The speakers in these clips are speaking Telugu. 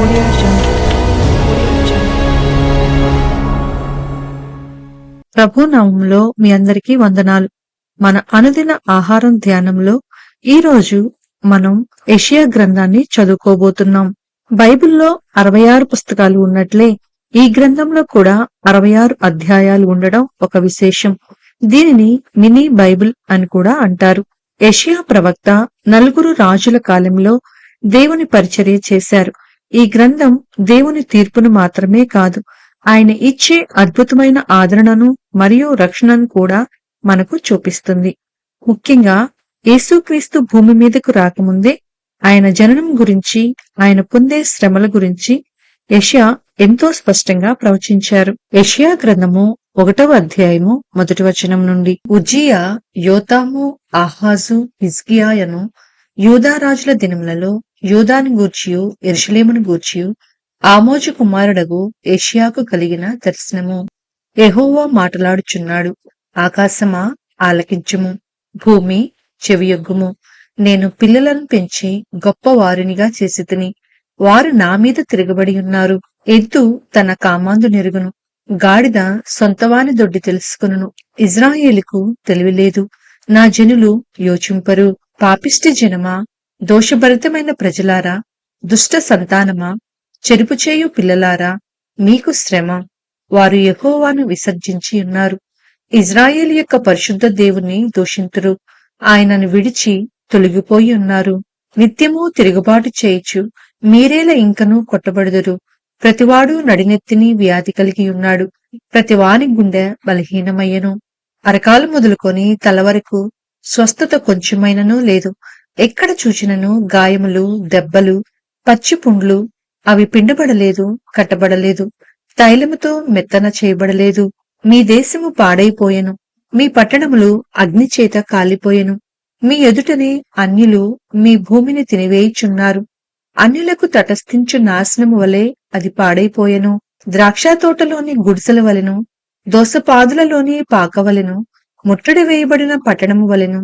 Audio Jungle. Audio Jungle. ప్రభు నామంలో మీ అందరికీ వందనాలు. మన అనుదిన ఆహారం ధ్యానంలో ఈ రోజు మనం యెషయా గ్రంథాన్ని చదువుకోబోతున్నాం. బైబిల్లో 66 పుస్తకాలు ఉన్నట్లే ఈ గ్రంథంలో కూడా 66 అధ్యాయాలు ఉండడం ఒక విశేషం. దీనిని మినీ బైబిల్ అని కూడా అంటారు. యెషయా ప్రవక్త 4 రాజుల కాలంలో దేవుని పరిచర్య చేశారు. ఈ గ్రంథం దేవుని తీర్పును మాత్రమే కాదు, ఆయన ఇచ్చే అద్భుతమైన ఆదరణను మరియు రక్షణను కూడా మనకు చూపిస్తుంది. ముఖ్యంగా యేసుక్రీస్తు భూమి మీదకు రాకముందే ఆయన జననం గురించి, ఆయన పొందే శ్రమల గురించి యెషయా ఎంతో స్పష్టంగా ప్రవచించారు. యెషయా గ్రంథము 1వ అధ్యాయము 1వ వచనం నుండి, ఉజ్జియా, యోతాము, ఆహాజు, హిజ్కియాయను యూదా రాజుల దినములలో యూదాను గూర్చియు యెరూషలేమును గూర్చియు ఆమోజు కుమారుడగు యెషయాకు కలిగిన దర్శనము. యెహోవా మాటలాడుచున్నాడు, ఆకాశమా ఆలకించుము, భూమి చెవియొగ్గుము. నేను పిల్లలను పెంచి గొప్ప వారినిగా చేసితిని, వారు నా మీద తిరగబడి ఉన్నారు. ఎద్దు తన కామాందు నెరుగును, గాడిద సొంతవాని దొడ్డి తెలుసుకును. ఇజ్రాయేలుకు తెలివిలేదు, నా జనులు యోచింపరు. పాపిష్టి జనమా, దోషభరితమైన ప్రజలారా, దుష్ట సంతానమా, చెరుపుచేయు పిల్లలారా, మీకు శ్రమ. వారు యెహోవాను విసర్జించి ఉన్నారు, ఇజ్రాయేలు యొక్క పరిశుద్ధ దేవుని దూషింతురు. ఆయనను విడిచి తొలగిపోయి ఉన్నారు. నిత్యము తిరుగుబాటు చేయుచు మీరేల ఇంకనూ కొట్టబడుదురు. ప్రతివాడు నడినెత్తిని వ్యాధి కలిగి ఉన్నాడు, ప్రతివాని గుండె బలహీనమయ్యను. అరకాలు మొదలుకొని తల వరకు స్వస్థత కొంచెమైననూ లేదు. ఎక్కడ చూచినను గాయములు, దెబ్బలు, పచ్చి పుండ్లు. అవి పిండబడలేదు, కట్టబడలేదు, తైలముతో మెత్తన చేయబడలేదు. మీ దేశము పాడైపోయెను, మీ పట్టణములు అగ్నిచేత కాలిపోయెను. మీ ఎదుటనే అన్యులు మీ భూమిని తినివేయుచున్నారు. అన్యులకు తటస్థించు నాశనము వలె అది పాడైపోయెను. ద్రాక్ష తోటలోని గుడిసెల వలెను, దోసపాదులలోని పాకవలెను, ముట్టడి వేయబడిన పట్టణము వలెను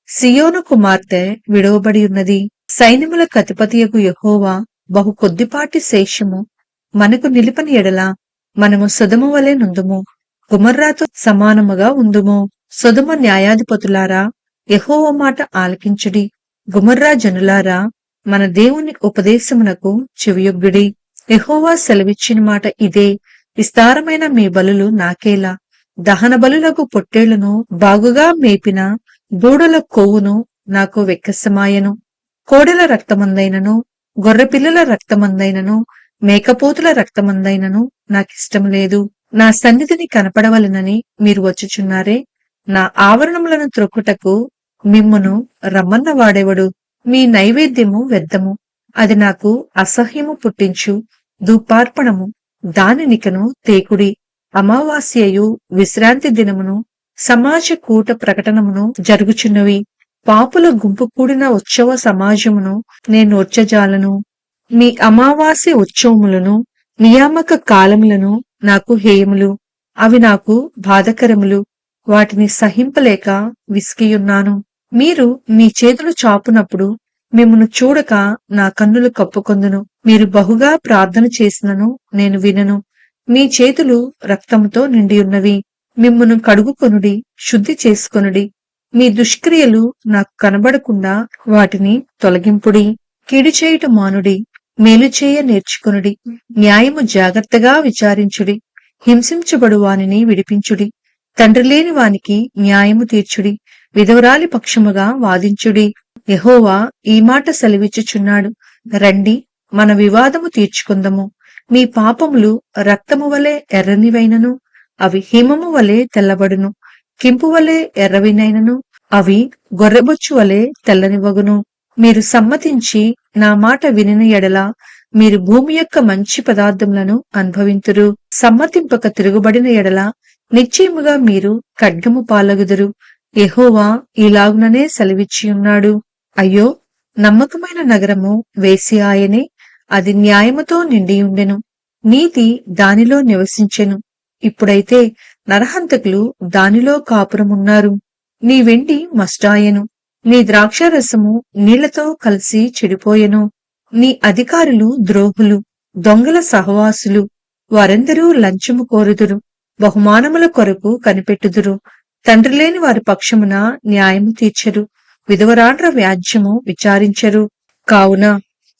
సియోను కుమార్తె విడవబడి ఉన్నది. సైన్యముల కధిపతియగు యెహోవా బహు కొద్దిపాటి శేషము మనకు నిలిపని ఎడల మనము సొదొమ వలె నుందుము, గుమర్రాతో సమానముగా ఉందుము. సొదొమ న్యాయాధిపతులారా, యెహోవా మాట ఆలకించుడి. గుమర్రా జనులారా, మన దేవుని ఉపదేశమునకు చెవియొగ్గుడి. యెహోవా సెలవిచ్చిన మాట ఇదే, విస్తారమైన మీ బలులు నాకేలా, దహన బలులకు పొట్టేళ్లను బాగుగా మేపిన దూడల కొవ్వును నాకు వెక్కసమాయను. కోడెల రక్తమందైనను, గొర్రెపిల్లల రక్తమందైనను, మేకపోతుల రక్తమందైనను నాకిష్టం లేదు. నా సన్నిధిని కనపడవలెనని మీరు వచ్చుచున్నారే, నా ఆవరణములను త్రొక్కుటకు మిమ్మును రమ్మన్న వాడెవడు? మీ నైవేద్యము వ్యర్థము, అది నాకు అసహ్యము పుట్టించు ధూపార్పణము. దానినికను తేకుడి. అమావాస్యయు విశ్రాంతి దినమును సమాజ కూట ప్రకటనమును జరుగుచున్నవి. పాపుల గుంపు కూడిన ఉత్సవ సమాజమును నేను వచ్చజాలను. మీ అమావాస్య ఉత్సవములను, నియామక కాలములను నాకు హేయములు. అవి నాకు బాధకరములు, వాటిని సహింపలేక విసిగియున్నాను. మీరు మీ చేతులు చాపునప్పుడు మిమ్మును చూడక నా కన్నులు కప్పుకొందును. మీరు బహుగా ప్రార్థన చేసినను నేను వినను. మీ చేతులు రక్తముతో నిండియున్నవి. మిమ్మును కడుగుకొనుడి, శుద్ధి చేసుకొనుడి. మీ దుష్క్రియలు నాకు కనబడకుండా వాటిని తొలగింపుడి. కీడు చేయుట మానుడి, మేలు చేయ నేర్చుకొనుడి. న్యాయము జాగ్రత్తగా విచారించుడి, హింసించబడు వానిని విడిపించుడి. తండ్రి లేని వానికి న్యాయము తీర్చుడి, విధవరాలి పక్షముగా వాదించుడి. యెహోవా ఈ మాట సెలవిచ్చుచున్నాడు, రండి, మన వివాదము తీర్చుకుందము. మీ పాపములు రక్తము వలె ఎర్రనివైనను అవి హిమము వలె తెల్లబడును. కింపు వలె ఎర్రవినైనను అవి గొర్రెబొచ్చు వలె తెల్లనివగును. మీరు సమ్మతించి నా మాట వినిన ఎడల మీరు భూమి యొక్క మంచి పదార్థములను అనుభవింతురు. సమ్మతింపక తిరుగుబడిన ఎడల నిశ్చయముగా మీరు ఖడ్గము పాలగుదురు. యెహోవా ఇలాగుననే సెలవిచ్చియున్నాడు. అయ్యో, నమ్మకమైన నగరము వేశ్యాయనే, అది న్యాయముతో నిండియుండెను, నీతి దానిలో నివసించెను. ఇప్పుడైతే నరహంతకులు దానిలో కాపురమున్నారు. నీ వెండి మస్టాయెను, నీ ద్రాక్షారసము నీళ్లతో కలిసి చెడిపోయెను. నీ అధికారులు ద్రోహులు, దొంగల సహవాసులు, వారెందరూ లంచము కోరుదురు, బహుమానముల కొరకు కనిపెట్టుదురు. తండ్రి లేని వారి పక్షమున న్యాయము తీర్చరు, విధవరాండ్ర వ్యాజ్యము విచారించరు. కావున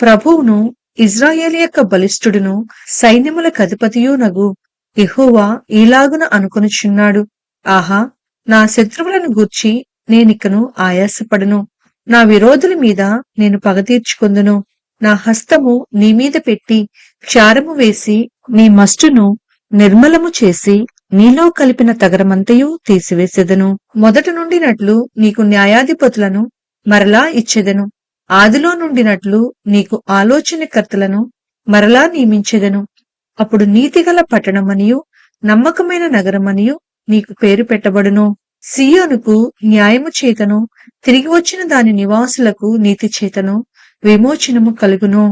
ప్రభువును, ఇజ్రాయేలు యొక్క బలిష్ఠుడును, సైన్యములకు అధిపతియునగు యెహోవా ఈలాగున అనుకొనుచున్నాడు. ఆహా, నా శత్రువులను గూర్చి నేనికను ఆయాసపడును. నా విరోధుల మీద నేను పగ తీర్చుకొందును. నా హస్తము నీ మీద పెట్టి క్షారము వేసి నీ మస్టును నిర్మలము చేసి నీలో కలిపిన తగరమంతయు తీసివేసెదను. మొదట నుండినట్లు నీకు న్యాయాధిపతులను మరలా ఇచ్చెదను. ఆదిలో నుండినట్లు నీకు ఆలోచనకర్తలను మరలా నియమించెదను. అప్పుడు నీతిగల పట్టణమనియు నమ్మకమైన నగరమనియు నీకు పేరు పెట్టబడును. సియోనుకు న్యాయము చేతను, తిరిగి వచ్చిన దాని నివాసులకు నీతి చేతను విమోచనము కలుగును.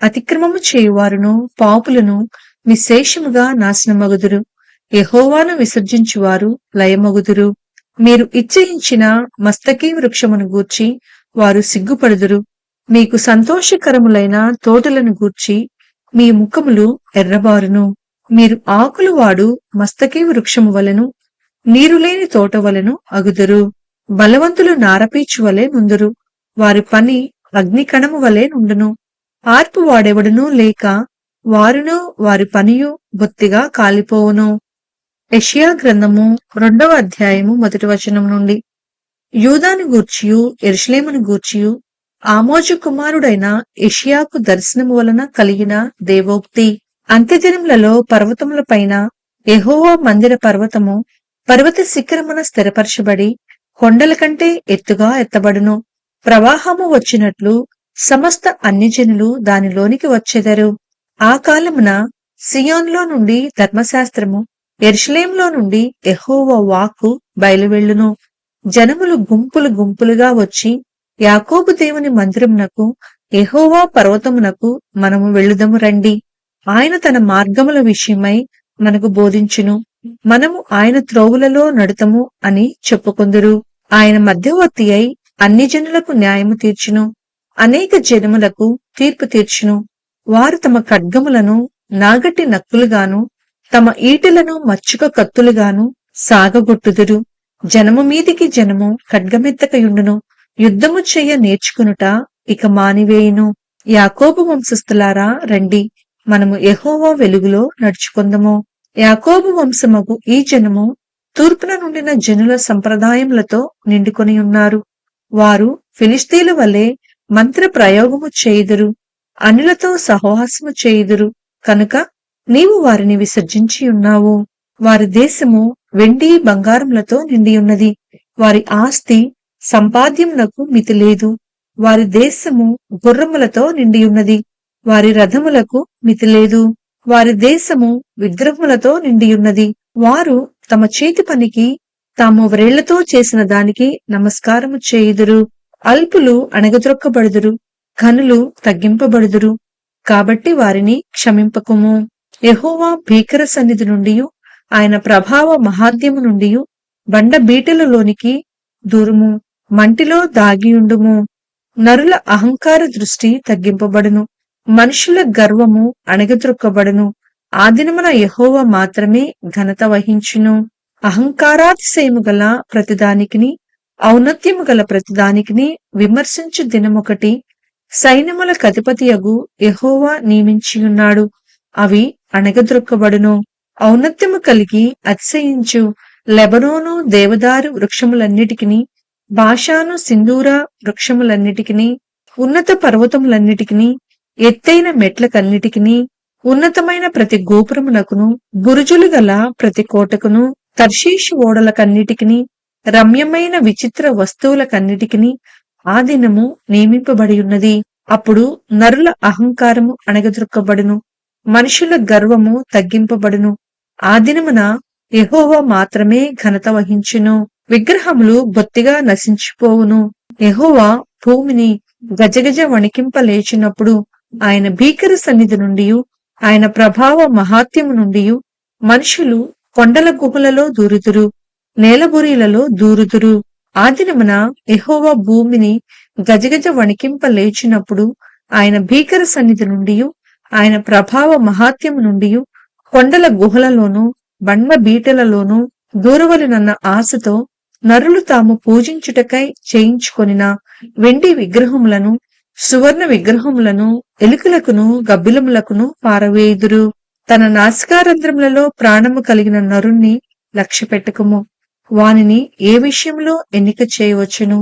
అతిక్రమము చేయువారును పాపులను నిశ్శేషముగా నాశనమగుదురు. యెహోవాను విసర్జించువారు లయమగుదురు. మీరు ఇచ్చయించిన మస్తకీ వృక్షమును గూర్చి వారు సిగ్గుపడుదురు. మీకు సంతోషకరములైన తోటలను గూర్చి మీ ముఖములు ఎర్రబారును. మీరు ఆకులు వాడు మస్తకీ వృక్షము వలెను, నీరులేని తోట వలెను అగుదురు. బలవంతులు నారపీచు వలె నుందురు, వారి పని అగ్నికణము వలె నుండును. ఆర్పు వాడెవడునూ లేక వారును వారి పనియు బొత్తిగా కాలిపోవును. యెషయా గ్రంథము 2వ అధ్యాయము 1వ వచనం నుండి. యూదాను గూర్చియు యెరూషలేమును గూర్చియు ఆమోజు కుమారుడైన యెషయాకు దర్శనము వలన కలిగిన దేవోక్తి. అంత్యదినములలో పర్వతములపైన యెహోవా మందిర పర్వతము పర్వత శిఖరమున స్థిరపరచబడి కొండల కంటే ఎత్తుగా ఎత్తబడును. ప్రవాహము వచ్చినట్లు సమస్త అన్యజనులు దానిలోనికి వచ్చెదరు. ఆ కాలమున సియోనులో నుండి ధర్మశాస్త్రము, యెరూషలేములో నుండి యెహోవా వాక్కు బయలువెళ్ళును. జనములు గుంపులు గుంపులుగా వచ్చి యాకోబు దేవుని మందిరమునకు, యెహోవా పర్వతమునకు మనము వెళ్ళుదము రండి. ఆయన తన మార్గముల విషయమై మనకు బోధించును. మనము ఆయన త్రోవులలో నడుతము అని చెప్పుకొందురు. ఆయన మధ్యవర్తి అయి అన్ని జనులకు న్యాయము తీర్చును, అనేక జనములకు తీర్పు తీర్చును. వారు తమ ఖడ్గములను నాగటి నక్కులుగాను, తమ ఈటెలను మచ్చుక కత్తులుగాను సాగగొట్టుదురు. జనము మీదికి జనము ఖడ్గమెత్తకయుండును. యుద్ధము చెయ్య నేర్చుకునుట ఇక మానివేయును. యాకోబు వంశస్థులారా రండి, మనము యెహోవా వెలుగులో నడుచుకొందము. యాకోబు వంశమగు ఈ జనము తూర్పున నుండిన జనుల సంప్రదాయములతో నిండుకొని ఉన్నారు. వారు ఫిలిష్తీయుల వలె మంత్ర ప్రయోగము చేయుదురు, అన్యులతో సహవాసము చేయుదురు. కనుక నీవు వారిని విసర్జించి ఉన్నావు. వారి దేశము వెండి బంగారములతో నిండి ఉన్నది. వారి ఆస్తి సంపాద్యమునకు మితి లేదు. వారి దేశము గుర్రములతో నిండి ఉన్నది. వారి రథములకు మితి లేదు. వారి దేశము విగ్రహములతో నిండి ఉన్నది. వారు తమ చేతి పనికి తాము వ్రేళ్లతో చేసిన దానికి నమస్కారము చేయుదురు. అల్పులు అణగద్రొక్కబడుదురు, ఘనులు తగ్గింపబడుదురు. కాబట్టి వారిని క్షమింపకుము. యెహోవా భీకర సన్నిధి నుండి, ఆయన ప్రభావ మహాద్యము నుండి బండ బీటలలోనికి దూరుము. మంటిలో దాగియుండుము. నరుల అహంకార దృష్టి తగ్గింపబడును, మనుషుల గర్వము అణగద్రొక్కబడును. ఆ దినమున యెహోవా మాత్రమే ఘనత వహించును. అహంకారాతిశయము గల ప్రతిదానికిని, ఔన్నత్యము గల ప్రతిదానికిని విమర్శించు దినమొకటి సైన్యములకు అధిపతియగు యెహోవా నియమించియున్నాడు. అవి అణగద్రొక్కబడును. ఔన్నత్యము కలిగి అతిశయించు లెబనోను దేవదారు వృక్షములన్నిటికిని, బాషాను సింధూర వృక్షములన్నిటికిని, ఉన్నత పర్వతములన్నిటికిని, ఎత్తైన మెట్లకన్నిటికిని, ఉన్నతమైన ప్రతి గోపురమునకును, బురుజులు గల ప్రతి కోటకును, తర్షీషు ఓడలకన్నిటికిని, రమ్యమైన విచిత్ర వస్తువులకన్నిటికిని ఆ దినము నియమింపబడి ఉన్నది. అప్పుడు నరుల అహంకారము అణగద్రొక్కబడును, మనుషుల గర్వము తగ్గింపబడును. ఆ దినమున యెహోవా మాత్రమే ఘనత వహించును. విగ్రహములు బొత్తిగా నశించిపోవును. యెహోవా భూమిని గజగజ వణికింపలేచినప్పుడు ఆయన భీకర సన్నిధి నుండి, ఆయన ప్రభావ మహాత్యము నుండి మనుషులు కొండల గుహలలో దూరుదురు, నేలబురీలలో దూరుదురు. ఆ దినమున యెహోవా భూమిని గజగజ వణికింపలేచినప్పుడు ఆయన భీకర సన్నిధి నుండి, ఆయన ప్రభావ మహాత్యము నుండి కొండల గుహలలోనూ బండ బీటలలోనూ దూరవలనన్న ఆశతో నరులు తాము పూజించుటకై చేయించుకొనిన వెండి విగ్రహములను సువర్ణ విగ్రహములను ఎలుకలకును గబ్బిలములకును పారవేయుదురు. తన నాసికారంధ్రములలో ప్రాణము కలిగిన నరుణ్ణి లక్ష్యపెట్టకుము, వానిని ఏ విషయంలో ఎన్నిక చేయవచ్చును.